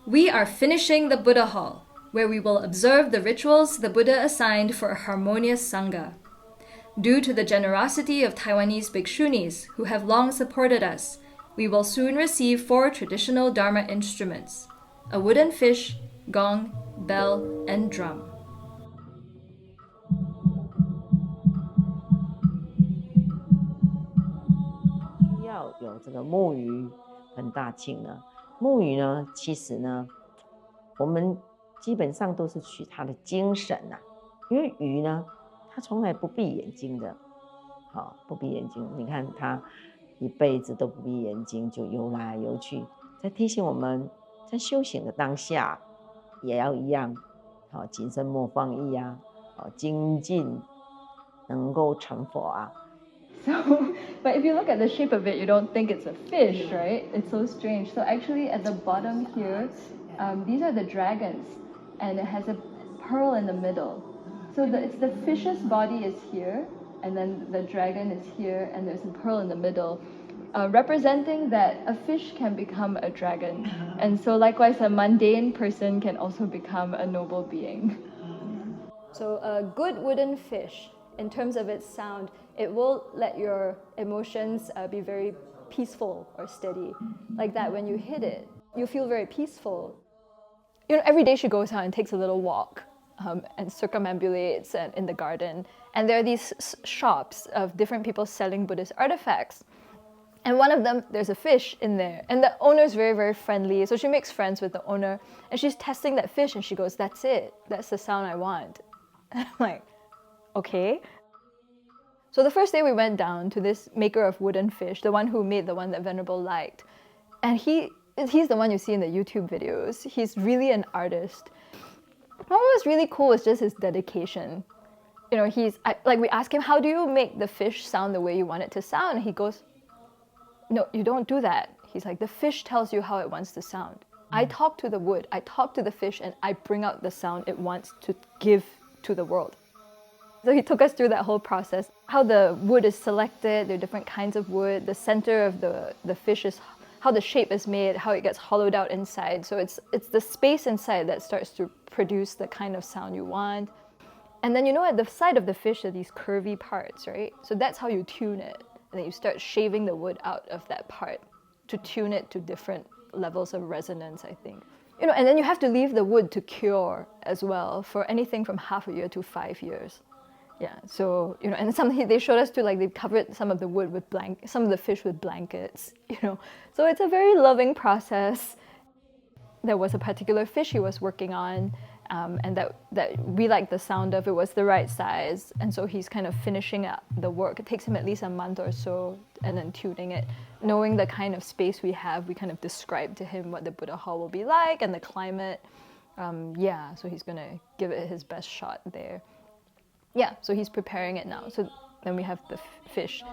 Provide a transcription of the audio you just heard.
We are finishing the Buddha Hall, where we will observe the rituals the Buddha assigned for a harmonious Sangha. Due to the generosity of Taiwanese Bhiksunis who have long supported us, we will soon receive 4 traditional Dharma instruments: a wooden fish, gong, bell, and drum. 需要有这个木鱼很大磬呢。木鱼呢，其实呢，我们基本上都是取它的精神呐、因为鱼呢，它从来不闭眼睛的，好、不闭眼睛。你看它一辈子都不闭眼睛，就游来游去，在提醒我们在修行的当下，也要一样，好、谨慎莫放逸啊，好、精进能够成佛啊。 So, but if you look at the shape of it, you don't think it's a fish, right? It's so strange. So actually at the bottom here, these are the dragons, and it has a pearl in the middle. So it's the fish's body is here, and then the dragon is here, and there's a pearl in the middle, representing that a fish can become a dragon. And so likewise, a mundane person can also become a noble being. So a good wooden fish, in terms of its sound, it will let your emotions be very peaceful or steady. Like that, when you hit it, you feel very peaceful. You know, every day she goes out and takes a little walk and circumambulates and in the garden. And there are these shops of different people selling Buddhist artifacts. And one of them, there's a fish in there. And the owner's very, very friendly. So she makes friends with the owner. And she's testing that fish and she goes, "That's it. That's the sound I want." And I'm like, okay. So the first day we went down to this maker of wooden fish, the one who made the one that Venerable liked. And he's the one you see in the YouTube videos. He's really an artist. What was really cool was just his dedication. You know, we asked him, how do you make the fish sound the way you want it to sound? And he goes, no, you don't do that. He's like, the fish tells you how it wants to sound. I talk to the wood, I talk to the fish, and I bring out the sound it wants to give to the world. So he took us through that whole process, how the wood is selected, there are different kinds of wood, the center of the fish is, how the shape is made, how it gets hollowed out inside. So it's the space inside that starts to produce the kind of sound you want. And then, you know, at the side of the fish are these curvy parts, right? So that's how you tune it. And then you start shaving the wood out of that part to tune it to different levels of resonance, I think. You know, and then you have to leave the wood to cure as well for anything from half a year to 5 years. Yeah, so, you know, and they showed us too, like they covered some of the wood with some of the fish with blankets, you know. So it's a very loving process. There was a particular fish he was working on, and that we liked the sound of. It was the right size, and so he's kind of finishing up the work. It takes him at least a month or so, and then tuning it. Knowing the kind of space we have, we kind of describe to him what the Buddha Hall will be like and the climate. Yeah, so he's gonna give it his best shot there. Yeah, so he's preparing it now. So then we have the fish.